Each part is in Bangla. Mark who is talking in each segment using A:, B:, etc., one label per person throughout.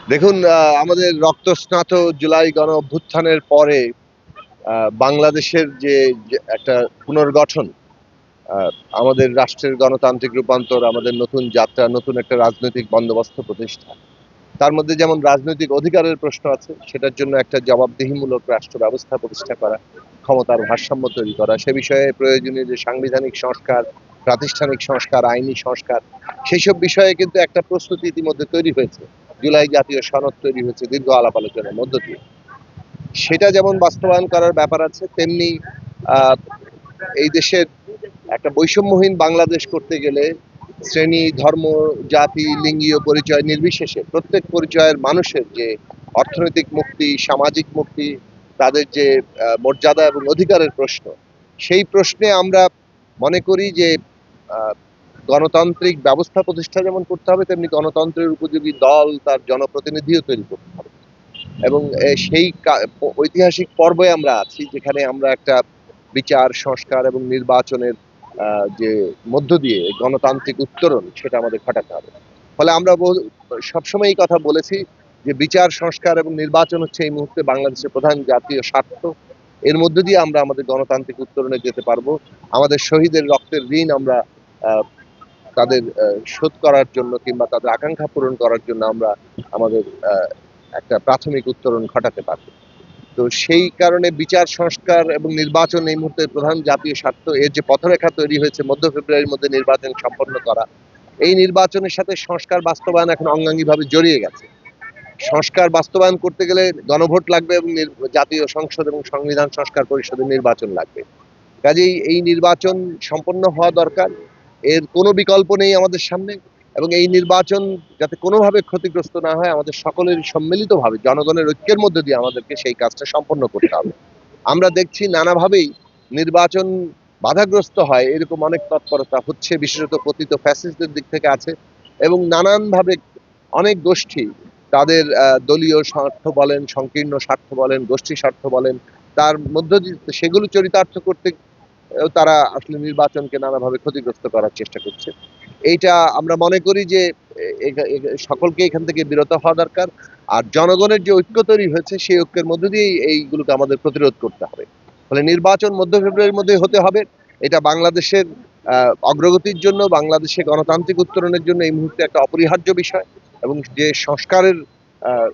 A: দেখুন, আমাদের রক্তস্নাত জুলাই গণ অভ্যুত্থানের পরে বাংলাদেশের যে একটা পুনর্গঠন, আহ, আমাদের রাষ্ট্রের গণতান্ত্রিক রূপান্তর, আমাদের নতুন যাত্রা, নতুন একটা রাজনৈতিক বন্দোবস্ত প্রতিষ্ঠা, তার মধ্যে যেমন রাজনৈতিক অধিকারের প্রশ্ন আছে, সেটার জন্য একটা জবাবদিহিমূলক রাষ্ট্র ব্যবস্থা প্রতিষ্ঠা করা, ক্ষমতার ভারসাম্য তৈরি করা, সে বিষয়ে প্রয়োজনীয় যে সাংবিধানিক সংস্কার, প্রাতিষ্ঠানিক সংস্কার, আইনি সংস্কার, সেই সব বিষয়ে কিন্তু একটা প্রস্তুতি ইতিমধ্যে তৈরি হয়েছে। জুলাই জাতীয় সনদ তৈরি হয়েছে দীর্ঘ আলাপ আলোচনার মধ্য দিয়ে। সেটা যেমন বাস্তবায়ন করার ব্যাপার আছে, তেমনি আহ, এই দেশের একটা বৈষম্যহীন বাংলাদেশ করতে গেলে শ্রেণী, ধর্ম, জাতি, লিঙ্গীয় পরিচয় নির্বিশেষে প্রত্যেক পরিচয়ের মানুষের যে অর্থনৈতিক মুক্তি, সামাজিক মুক্তি, তাদের যে মর্যাদা এবং অধিকারের প্রশ্ন, সেই প্রশ্নে আমরা মনে করি যে আহ, গণতান্ত্রিক ব্যবস্থা প্রতিষ্ঠা যেমন করতে হবে, তেমনি গণতন্ত্রের উপযোগী দল, তার জনপ্রতিনিধিও তৈরি করতে হবে। এবং সেই ঐতিহাসিক পর্বে আমরা আছি, যেখানে আমরা একটা বিচার, সংস্কার এবং নির্বাচনের যে মধ্য দিয়ে গণতান্ত্রিক উত্তরণ, সেটা আমাদের ঘটাতে হবে। ফলে আমরা সবসময় এই কথা বলেছি যে বিচার, সংস্কার এবং নির্বাচন হচ্ছে এই মুহূর্তে বাংলাদেশের প্রধান জাতীয় স্বার্থ। এর মধ্য দিয়ে আমরা আমাদের গণতান্ত্রিক উত্তরণে যেতে পারবো। আমাদের শহীদের রক্তের ঋণ আমরা আহ, তাদের শোধ করার জন্য কিংবা তাদের আকাঙ্ক্ষা পূরণ করার জন্য আমরা আমাদের একটা প্রাথমিক উত্তরণ ঘটাতে পারবো। তো সেই কারণে বিচার, সংস্কার এবং নির্বাচন এই মুহূর্তে প্রধান জাতীয় স্বার্থ। এর যে পথরেখা তৈরি হয়েছে মধ্য ফেব্রুয়ারির মধ্যে নির্বাচন সম্পন্ন করা, এই নির্বাচনের সাথে সংস্কার বাস্তবায়ন এখন অঙ্গাঙ্গিভাবে জড়িয়ে গেছে। সংস্কার বাস্তবায়ন করতে গেলে গণভোট লাগবে এবং জাতীয় সংসদ এবং সংবিধান সংস্কার পরিষদের নির্বাচন লাগবে। কাজেই এই নির্বাচন সম্পন্ন হওয়া দরকার। এর কোনো বিকল্প নেই আমাদের সামনে। এবং এই নির্বাচন যাতে কোনোভাবে ক্ষতিগ্রস্ত না হয়, আমাদের সকলেরই সম্মিলিতভাবে জনগণের ঐক্যের মধ্যে দিয়ে আমাদেরকে সেই কাজটা সম্পন্ন করতে হবে। আমরা দেখছি নানাভাবেই নির্বাচন বাধাগ্রস্ত হয়, এরকম অনেক তৎপরতা হচ্ছে, বিশেষত পতিত ফ্যাসিস্টদের দিক থেকে আছে। এবং নানানভাবে অনেক গোষ্ঠী তাদের দলীয় স্বার্থ বলেন, সংকীর্ণ স্বার্থ বলেন, গোষ্ঠী স্বার্থ বলেন, তার মধ্য দিয়ে সেগুলো চরিতার্থ করতে তারা আসলে নির্বাচনকে নানাভাবে ক্ষতিগ্রস্ত করার চেষ্টা করছে। এইটা আমরা মনে করি যে সকলকে এখান থেকে বিরত হওয়া দরকার। আর জনগণের যে ঐক্য তৈরি হয়েছে, সেই ঐক্যের মধ্য দিয়েই এইগুলোকে আমাদের প্রতিরোধ করতে হবে। ফলে নির্বাচন মধ্য ফেব্রুয়ারির মধ্যে হতে হবে। এটা বাংলাদেশের অগ্রগতির জন্য, বাংলাদেশে গণতান্ত্রিক উত্তরণের জন্য এই মুহূর্তে একটা অপরিহার্য বিষয়। এবং যে সংস্কারের আহ,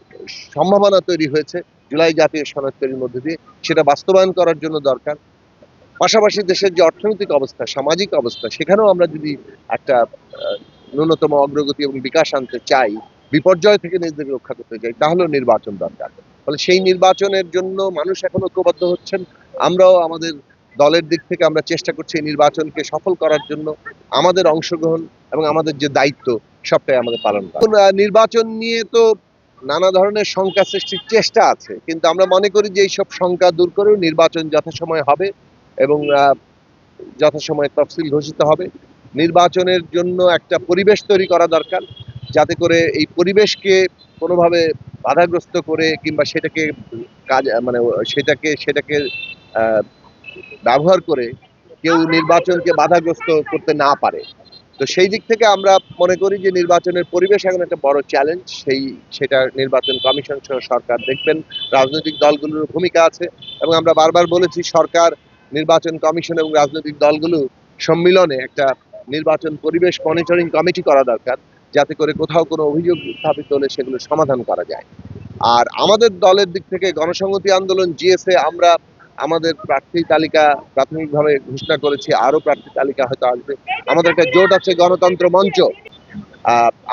A: সম্ভাবনা তৈরি হয়েছে জুলাই জাতীয় সনদ তৈরির মধ্যে দিয়ে, সেটা বাস্তবায়ন করার জন্য দরকার। পাশাপাশি দেশের যে অর্থনৈতিক অবস্থা, সামাজিক অবস্থা, সেখানেও আমরা যদি একটা ন্যূনতম অগ্রগতি এবং বিকাশ আনতে চাই, বিপর্যয় থেকে নিজেদের রক্ষা করতে চাই, তাহলেও নির্বাচন দরকার। ফলে সেই নির্বাচনের জন্য মানুষ এখন ঐক্যবদ্ধ হচ্ছেন। আমরাও আমাদের দলের দিক থেকে আমরা চেষ্টা করছি এই নির্বাচনকে সফল করার জন্য। আমাদের অংশগ্রহণ এবং আমাদের যে দায়িত্ব, সবটাই আমাদের পালন করা। নির্বাচন নিয়ে তো নানা ধরনের শঙ্কা সৃষ্টির চেষ্টা আছে, কিন্তু আমরা মনে করি যে এইসব শঙ্কা দূর করেও নির্বাচন যথাসময়ে হবে এবং যথাসময়ে তফসিল ঘোষিত হবে। নির্বাচনের জন্য একটা পরিবেশ তৈরি করা দরকার, যাতে করে এই পরিবেশকে কোনোভাবে বাধাগ্রস্ত করে কিংবা সেটাকে কাজ মানে সেটাকে আহ, ব্যবহার করে কেউ নির্বাচনকে বাধাগ্রস্ত করতে না পারে। তো সেই দিক থেকে আমরা মনে করি যে নির্বাচনের পরিবেশ এখন একটা বড় চ্যালেঞ্জ। সেটা নির্বাচন কমিশন সহ সরকার দেখবেন, রাজনৈতিক দলগুলোর ভূমিকা আছে। এবং আমরা বারবার বলেছি, সরকার, নির্বাচন কমিশন এবং রাজনৈতিক দলগুলো সম্মিলনে একটা নির্বাচন পরিবেশ মনিটরিং কমিটি করা দরকার, যাতে করে কোথাও কোনো অভিযোগ উত্থাপিত হলে সেগুলো সমাধান করা যায়। আর আমাদের দলের দিক থেকে গণসংহতি আন্দোলন জিএসএ আমরা আমাদের প্রার্থী তালিকা প্রাথমিকভাবে ঘোষণা করেছি, আরো প্রার্থী তালিকা হয়তো আসবে। আমাদের একটা জোট আছে গণতন্ত্র মঞ্চ।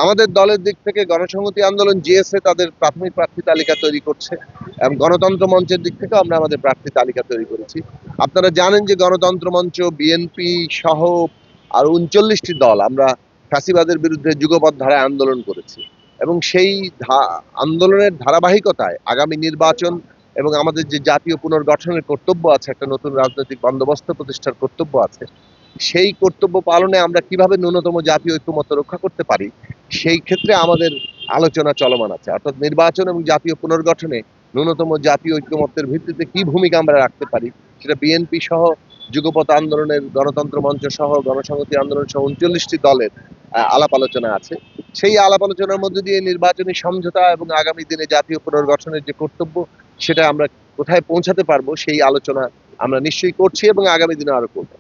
A: আমাদের দলের দিক থেকে গণসংহতি আন্দোলন জিএসএ তাদের প্রাথমিক প্রার্থী তালিকা তৈরি করছে, এবং গণতন্ত্র মঞ্চের দিক থেকেও আমরা আমাদের প্রার্থী তালিকা তৈরি করেছি। আপনারা জানেন যে গণতন্ত্র মঞ্চ, বিএনপি সহ আর ৩৯টি দল আমরা ফ্যাসিবাদের বিরুদ্ধে যুগপৎ ধারায় আন্দোলন করেছি। এবং সেই আন্দোলনের ধারাবাহিকতায় আগামী নির্বাচন এবং আমাদের যে জাতীয় পুনর্গঠনের কর্তব্য আছে, একটা নতুন রাজনৈতিক বন্দোবস্ত প্রতিষ্ঠার কর্তব্য আছে, সেই কর্তব্য পালনে আমরা কিভাবে ন্যূনতম জাতীয় ঐক্যমত্য রক্ষা করতে পারি, সেই ক্ষেত্রে আমাদের আলোচনা চলমান আছে। অর্থাৎ নির্বাচন এবং জাতীয় পুনর্গঠনে ন্যূনতম জাতীয় ঐক্যমত্যের ভিত্তিতে কি ভূমিকা আমরা রাখতে পারি, সেটা বিএনপি সহ, যুগপৎ আন্দোলনের, গণতন্ত্র মঞ্চ সহ, গণসংহতি আন্দোলন সহ ৩৯টি দলের আলাপ আলোচনা আছে। সেই আলাপ আলোচনার মধ্যে দিয়ে নির্বাচনী সমঝোতা এবং আগামী দিনে জাতীয় পুনর্গঠনের যে কর্তব্য সেটা আমরা কোথায় পৌঁছাতে পারবো সেই আলোচনা আমরা নিশ্চয়ই করছি এবং আগামী দিনে আরো করব।